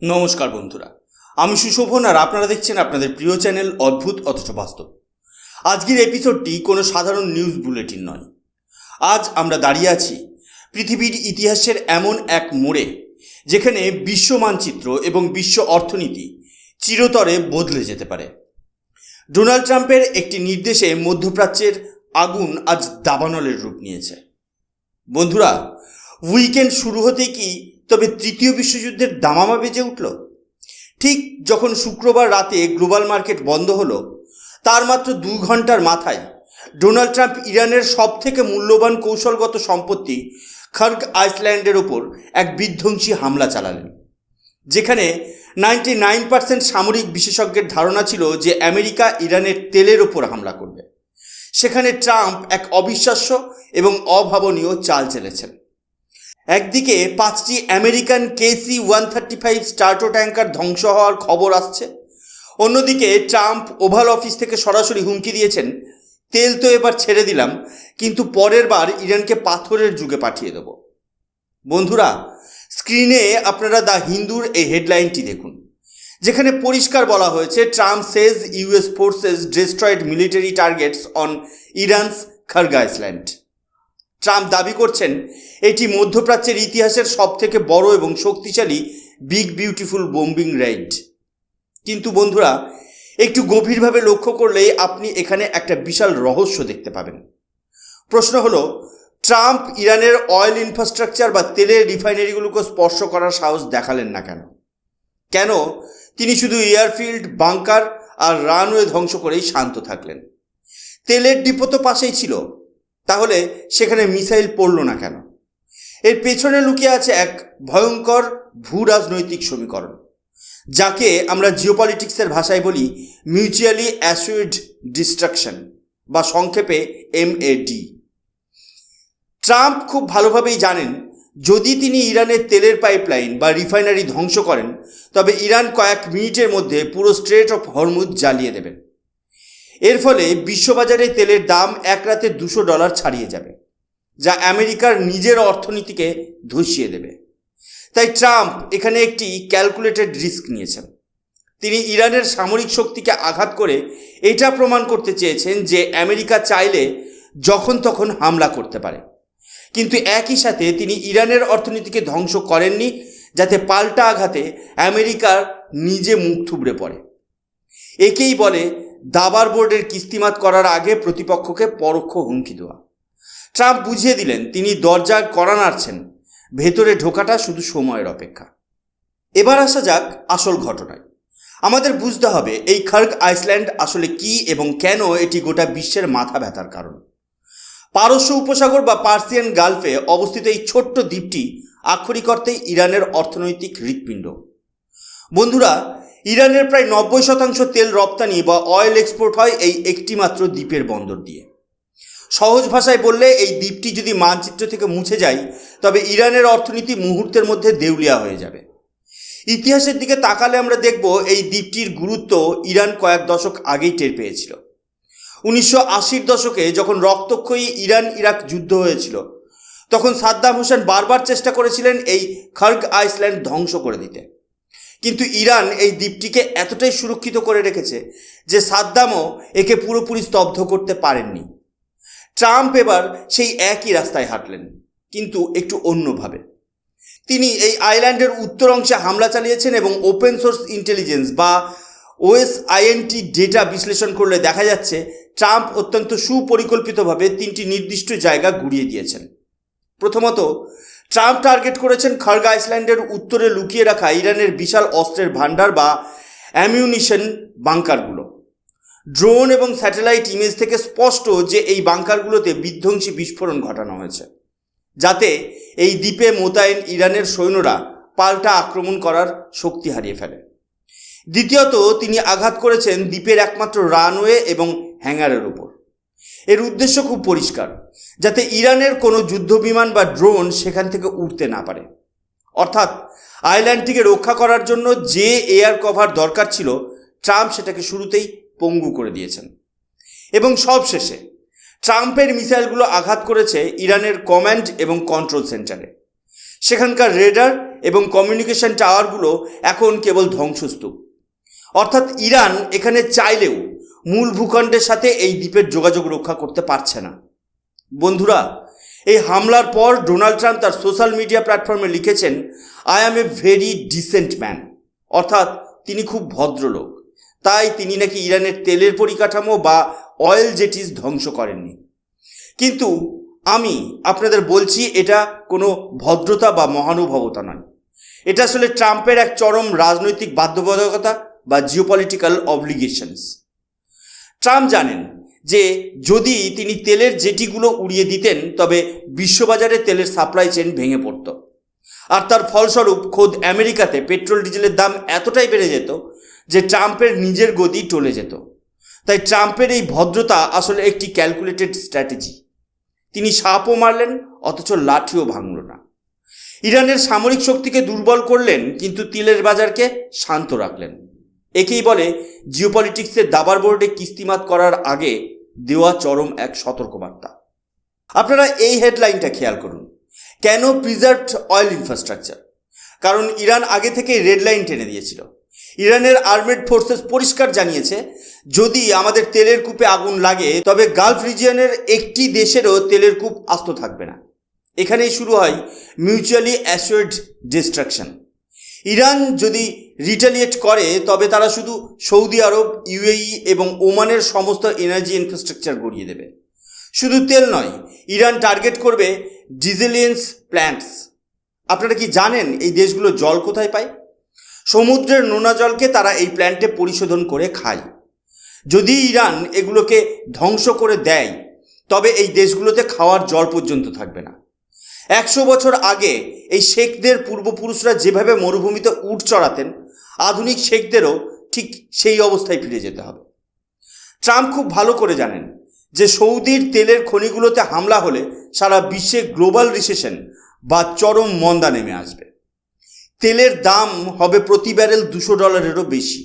নমস্কার বন্ধুরা, আমি সুশোভন আর আপনারা দেখছেন আপনাদের প্রিয় চ্যানেল অদ্ভুত অথচ বাস্তব। আজকের এপিসোডটি কোনো সাধারণ নিউজ বুলেটিন নয়। আজ আমরা দাঁড়িয়ে আছি পৃথিবীর ইতিহাসের এমন এক মোড়ে যেখানে বিশ্ব মানচিত্র এবং বিশ্ব অর্থনীতি চিরতরে বদলে যেতে পারে। ডোনাল্ড ট্রাম্পের একটি নির্দেশে মধ্যপ্রাচ্যের আগুন আজ দাবানলের রূপ নিয়েছে। বন্ধুরা, উইকেন্ড শুরু হতেই কি তবে তৃতীয় বিশ্বযুদ্ধের দামামা বেজে উঠল? ঠিক যখন শুক্রবার রাতে গ্লোবাল মার্কেট বন্ধ হলো, তার মাত্র 2 ঘন্টার মাথায় ডোনাল্ড ট্রাম্প ইরানের সবথেকে মূল্যবান কৌশলগত সম্পত্তি খার্গ আইসল্যান্ডের ওপর এক বিধ্বংসী হামলা চালালেন, যেখানে 99% সামরিক বিশেষজ্ঞের ধারণা ছিল যে আমেরিকা ইরানের তেলের ওপর হামলা করবে। সেখানে ট্রাম্প এক অবিশ্বাস্য এবং অভাবনীয় চাল চেলেছেন। একদিকে 5টি আমেরিকান KC-135 স্টার্টো ট্যাঙ্কার ধ্বংস হওয়ার খবর আসছে, অন্যদিকে ট্রাম্প ওভাল অফিস থেকে সরাসরি হুমকি দিয়েছেন, তেল তো এবার ছেড়ে দিলাম, কিন্তু পরের বার ইরানকে পাথরের যুগে পাঠিয়ে দেব। বন্ধুরা, স্ক্রিনে আপনারা দ্য হিন্দুর এই হেডলাইনটি দেখুন, যেখানে পরিষ্কার বলা হয়েছে, Trump says US forces destroyed military targets on Iran's Kharg island. Trump দাবি করছেন এটি মধ্যপ্রাচ্যের ইতিহাসের সবথেকে বড় এবং শক্তিশালী বিগ বিউটিফুল বোম্বিং রেইড। কিন্তু বন্ধুরা, একটু গভীরভাবে লক্ষ্য করলেই আপনি এখানে একটা বিশাল রহস্য দেখতে পাবেন। প্রশ্ন হলো, ট্রাম্প ইরানের অয়েল ইনফ্রাস্ট্রাকচার বা তেলের রিফাইনারিগুলোকে স্পর্শ করার সাহস দেখালেন না কেন? কেন তিনি শুধু এয়ারফিল্ড, বাংকার আর রানওয়ে ধ্বংস করেই শান্ত থাকলেন? তেলের ডিপো তো পাশেই ছিল, তাহলে সেখানে মিসাইল পড়ল না কেন? এর পেছনে লুকিয়ে আছে এক ভয়ঙ্কর ভূ রাজনৈতিক সমীকরণ, যাকে আমরা জিওপলিটিক্সের ভাষায় বলি মিউচুয়ালি অ্যাসিউরড ডিস্ট্রাকশন বা সংক্ষেপে MAD। ট্রাম্প খুব ভালোভাবেই জানেন, যদি তিনি ইরানের তেলের পাইপলাইন বা রিফাইনারি ধ্বংস করেন, তবে ইরান কয়েক মিনিটের মধ্যে পুরো স্ট্রেট অফ হরমুজ জ্বালিয়ে দেবেন। এর ফলে বিশ্ববাজারে তেলের দাম এক রাতে $200 ছাড়িয়ে যাবে, যা আমেরিকার নিজের অর্থনীতিকে ধসিয়ে দেবে। তাই ট্রাম্প এখানে একটি ক্যালকুলেটেড রিস্ক নিয়েছেন। তিনি ইরানের সামরিক শক্তিকে আঘাত করে এটা প্রমাণ করতে চেয়েছেন যে আমেরিকা চাইলে যখন তখন হামলা করতে পারে, কিন্তু একই সাথে তিনি ইরানের অর্থনীতিকে ধ্বংস করেননি, যাতে পাল্টা আঘাতে আমেরিকার নিজে মুখ থুবড়ে পড়ে। একেই বলে দাবার বোর্ডের কিস্তিমাত করার আগে প্রতিপক্ষকে পরোক্ষ হুমকি দেওয়া। ট্রাম্প বুঝিয়ে দিলেন তিনি দরজা কড়া নাড়ছেন, ভেতরে ঢোকাটা শুধু সময়ের অপেক্ষা। এবার আসা যাক আসল ঘটনায়। আমাদের বুঝতে হবে এই খার্গ আইসল্যান্ড আসলে কি এবং কেন এটি গোটা বিশ্বের মাথা ব্যথার কারণ। পারস্য উপসাগর বা পার্সিয়ান গালফে অবস্থিত এই ছোট্ট দ্বীপটি আক্ষরিক অর্থেই ইরানের অর্থনৈতিক হৃৎপিণ্ড। বন্ধুরা, ইরানের প্রায় 90% তেল রপ্তানি বা অয়েল এক্সপোর্ট হয় এই একটি মাত্র দ্বীপের বন্দর দিয়ে। সহজ ভাষায় বললে, এই দ্বীপটি যদি মানচিত্র থেকে মুছে যায়, তবে ইরানের অর্থনীতি মুহূর্তের মধ্যে দেউলিয়া হয়ে যাবে। ইতিহাসের দিকে তাকালে আমরা দেখব এই দ্বীপটির গুরুত্ব ইরান কয়েক দশক আগেই টের পেয়েছিল। 1980-র দশকে যখন রক্তক্ষয়ী ইরান ইরাক যুদ্ধ হয়েছিল, তখন সাদ্দাম হোসেন বারবার চেষ্টা করেছিলেন এই খার্গ আইসল্যান্ড ধ্বংস করে দিতে, কিন্তু ইরান এই দ্বীপটিকে এতটাই সুরক্ষিত করে রেখেছে যে সাদ্দামও একে পুরোপুরি স্তব্ধ করতে পারেননি। ট্রাম্প এবার সেই একই রাস্তায় হাঁটলেন, কিন্তু একটু অন্যভাবে। তিনি এই আইল্যান্ডের উত্তর অংশে হামলা চালিয়েছেন এবং ওপেন সোর্স ইন্টেলিজেন্স বা OSINT ডেটা বিশ্লেষণ করলে দেখা যাচ্ছে ট্রাম্প অত্যন্ত সুপরিকল্পিতভাবে 3টি নির্দিষ্ট জায়গা গুড়িয়ে দিয়েছেন। প্রথমত, ট্রাম্প টার্গেট করেছেন খার্গ আইসল্যান্ডের উত্তরে লুকিয়ে রাখা ইরানের বিশাল অস্ত্রের ভাণ্ডার বা অ্যামিউনিশন বাংকারগুলো। ড্রোন এবং স্যাটেলাইট ইমেজ থেকে স্পষ্ট যে এই বাংকারগুলোতে বিধ্বংসী বিস্ফোরণ ঘটানো হয়েছে, যাতে এই দ্বীপে মোতায়েন ইরানের সৈন্যরা পাল্টা আক্রমণ করার শক্তি হারিয়ে ফেলে। দ্বিতীয়ত, তিনি আঘাত করেছেন দ্বীপের একমাত্র রানওয়ে এবং হ্যাঙ্গারের উপর। এর উদ্দেশ্য খুব পরিষ্কার, যাতে ইরানের কোনো যুদ্ধবিমান বা ড্রোন সেখান থেকে উঠতে না পারে। অর্থাৎ আইল্যান্ডটিকে রক্ষা করার জন্য যে এয়ার কভার দরকার ছিল, ট্রাম্প সেটাকে শুরুতেই পঙ্গু করে দিয়েছেন। এবং সবশেষে ট্রাম্পের মিসাইলগুলো আঘাত করেছে ইরানের কমান্ড এবং কন্ট্রোল সেন্টারে। সেখানকার রেডার এবং কমিউনিকেশন টাওয়ারগুলো এখন কেবল ধ্বংসস্তূপ। অর্থাৎ ইরান এখানে চাইলেও মূল ভূখণ্ডের সাথে এই দ্বীপের যোগাযোগ রক্ষা করতে পারছে না। বন্ধুরা, এই হামলার পর ডোনাল্ড ট্রাম্প তার সোশ্যাল মিডিয়া প্ল্যাটফর্মে লিখেছেন, I am a very dissent man, অর্থাৎ তিনি খুব ভদ্রলোক, তাই তিনি নাকি ইরানের তেলের পরিকাঠামো বা অয়েল জেটিস ধ্বংস করেননি। কিন্তু আমি আপনাদের বলছি, এটা কোনো ভদ্রতা বা মহানুভবতা নয়, এটা আসলে ট্রাম্পের এক চরম রাজনৈতিক বাধ্যবাধকতা বা জিওপলিটিক্যাল অব্লিগেশনস। ট্রাম্প জানেন যে যদি তিনি তেলের জেটিগুলো উড়িয়ে দিতেন তবে বিশ্ববাজারে তেলের সাপ্লাই চেইন ভেঙে পড়ত, আর তার ফলস্বরূপ খোদ আমেরিকাতে পেট্রোল ডিজেলের দাম এতটাই বেড়ে যেত যে ট্রাম্পের নিজের গদি টলে যেত। তাই ট্রাম্পের এই ভদ্রতা আসলে একটি ক্যালকুলেটেড স্ট্র্যাটেজি। তিনি সাপও মারলেন অথচ লাঠিও ভাঙল না। ইরানের সামরিক শক্তিকে দুর্বল করলেন কিন্তু তেলের বাজারকে শান্ত রাখলেন। একেই বলে জিওপলিটিক্সের দাবার বোর্ডে কিস্তিমাত করার আগে দেওয়া চরম এক সতর্কবার্তা। আপনারা এই হেডলাইনটা খেয়াল করুন, কেন প্রিজার্ভড অয়েল ইনফ্রাস্ট্রাকচার? কারণ ইরান আগে থেকে রেড লাইন টেনে দিয়েছিল। ইরানের আর্মেড ফোর্সেস পরিষ্কার জানিয়েছে, যদি আমাদের তেলের কূপে আগুন লাগে তবে গালফ রিজিয়নের একটি দেশেরও তেলের কূপ আস্ত থাকবে না। এখানেই শুরু হয় মিউচুয়ালি অ্যাসিওর্ড ডিস্ট্রাকশন। ইরান যদি রিটালিয়েট করে তবে তারা শুধু সৌদি আরব, ইউএই এবং ওমানের সমস্ত এনার্জি ইনফ্রাস্ট্রাকচার গড়িয়ে দেবে। শুধু তেল নয়, ইরান টার্গেট করবে ডিজেলিয়েন্স প্ল্যান্টস। আপনারা কি জানেন এই দেশগুলো জল কোথায় পায়? সমুদ্রের নোনা জলকে তারা এই প্ল্যান্টে পরিশোধন করে খায়। যদি ইরান এগুলোকে ধ্বংস করে দেয় তবে এই দেশগুলোতে খাওয়ার জল পর্যন্ত থাকবে না। 100 বছর আগে এই শেখদের পূর্বপুরুষরা যেভাবে মরুভূমিতে উট চড়াতেন, আধুনিক শেখদেরও ঠিক সেই অবস্থায় ফিরে যেতে হবে। ট্রাম্প খুব ভালো করে জানেন যে সৌদির তেলের খনিগুলোতে হামলা হলে সারা বিশ্বে গ্লোবাল রিসেশন বা চরম মন্দা নেমে আসবে। তেলের দাম হবে প্রতি ব্যারেল $200 বেশি।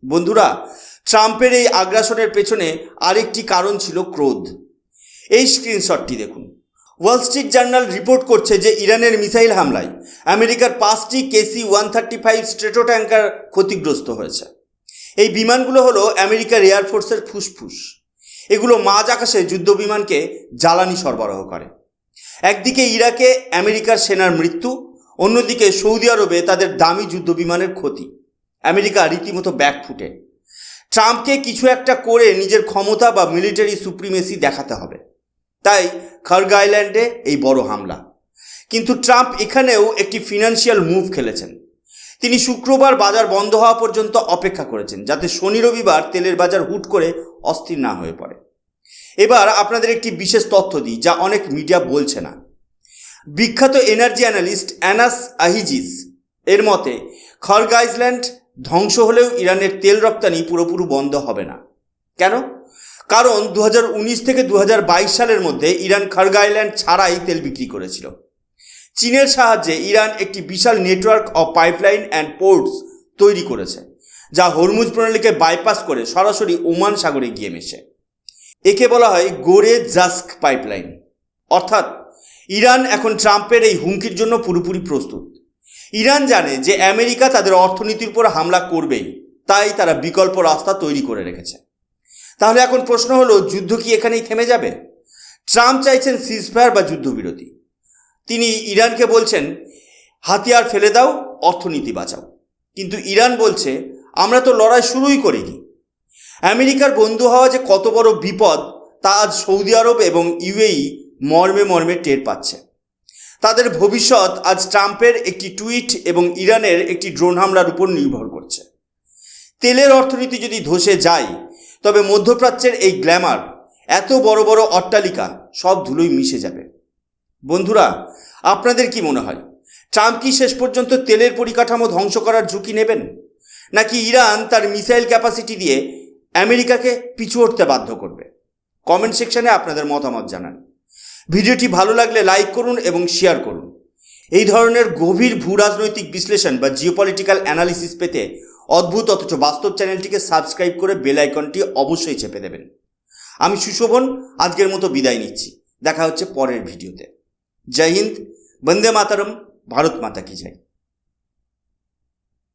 বন্ধুরা, ট্রাম্পের এই আগ্রাসনের পেছনে আরেকটি কারণ ছিল ক্রোধ। এই স্ক্রিনশটটি দেখুন। ওয়াল স্ট্রিট জার্নাল রিপোর্ট করছে যে ইরানের মিসাইল হামলায় আমেরিকার 5টি KC-135 স্ট্রেটো ট্যাঙ্কার ক্ষতিগ্রস্ত হয়েছে। এই বিমানগুলো হলো আমেরিকার এয়ারফোর্সের ফুসফুস। এগুলো মাঝ আকাশে যুদ্ধ বিমানকে জ্বালানি সরবরাহ করে। একদিকে ইরাকে আমেরিকার সেনার মৃত্যু, অন্যদিকে সৌদি আরবে তাদের দামি যুদ্ধ বিমানের ক্ষতি। আমেরিকা রীতিমতো ব্যাকফুটে। ট্রাম্পকে কিছু একটা করে নিজের ক্ষমতা বা মিলিটারি সুপ্রিমেসি দেখাতে হবে, তাই খার্গ আইল্যান্ডে এই বড় হামলা। কিন্তু ট্রাম্প এখানেও একটি ফিনান্সিয়াল মুভ খেলেছেন। তিনি শুক্রবার বাজার বন্ধ হওয়া পর্যন্ত অপেক্ষা করেছেন, যাতে শনি রবিবার তেলের বাজার হুট করে অস্থির না হয়ে পড়ে। এবার আপনাদের একটি বিশেষ তথ্য দিই, যা অনেক মিডিয়া বলছে না। বিখ্যাত এনার্জি অ্যানালিস্ট অ্যানাস আহিজিস এর মতে খার্গ আইল্যান্ড ধ্বংস হলেও ইরানের তেল রপ্তানি পুরোপুরি বন্ধ হবে না। কেন? কারণ 2019 থেকে 2022 সালের মধ্যে ইরান খার্গ আইল্যান্ড ছাড়াই তেল বিক্রি করেছিল। চীনের সাহায্যে ইরান একটি বিশাল network of pipeline and ports তৈরি করেছে, যা হরমুজ প্রণালীকে বাইপাস করে সরাসরি ওমান সাগরে গিয়ে মেশে। একে বলা হয় গোরে জাস্ক পাইপলাইন। অর্থাৎ ইরান এখন ট্রাম্পের এই হুমকির জন্য পুরোপুরি প্রস্তুত। ইরান জানে যে আমেরিকা তাদের অর্থনীতির উপর হামলা করবেই, তাই তারা বিকল্প রাস্তা তৈরি করে রেখেছে। তাহলে এখন প্রশ্ন হলো, যুদ্ধ কি এখানেই থেমে যাবে? ট্রাম্প চাইছেন সিজফায়ার বা যুদ্ধবিরতি। তিনি ইরানকে বলছেন হাতিয়ার ফেলে দাও, অর্থনীতি বাঁচাও। কিন্তু ইরান বলছে আমরা তো লড়াই শুরুই করিনি। আমেরিকার বন্ধু হওয়া যে কত বড় বিপদ তা আজ সৌদি আরব এবং ইউএই মর্মে মর্মে টের পাচ্ছে। তাদের ভবিষ্যৎ আজ ট্রাম্পের একটি টুইট এবং ইরানের একটি ড্রোন হামলার উপর নির্ভর করছে। তেলের অর্থনীতি যদি ধসে যায় তবে মধ্যপ্রাচ্যের এই গ্ল্যামার, এত বড় বড় অট্টালিকা সব ধুলোয় মিশে যাবে। বন্ধুরা, আপনাদের কি মনে হয়, ট্রাম্প কি শেষ পর্যন্ত তেলের পরিকাঠামো ধ্বংস করার ঝুঁকি নেবেন, নাকি ইরান তার মিসাইল ক্যাপাসিটি দিয়ে আমেরিকাকে পিছু হটতে বাধ্য করবে? কমেন্ট সেকশনে আপনাদের মতামত জানান। ভিডিওটি ভালো লাগলে লাইক করুন এবং শেয়ার করুন। এই ধরনের গভীর ভূরাজনৈতিক বিশ্লেষণ বা জিওপলিটিক্যাল অ্যানালিসিস পেতে অদ্ভুত অথচ বাস্তব চ্যানেলটিকে সাবস্ক্রাইব করে বেল আইকনটি অবশ্যই চেপে দেবেন। আমি সুশোভন আজকের মতো বিদায় নিচ্ছি। দেখা হচ্ছে পরের ভিডিওতে। জয় হিন্দ, বন্দে মাতরম, ভারত মাতা কি জয়।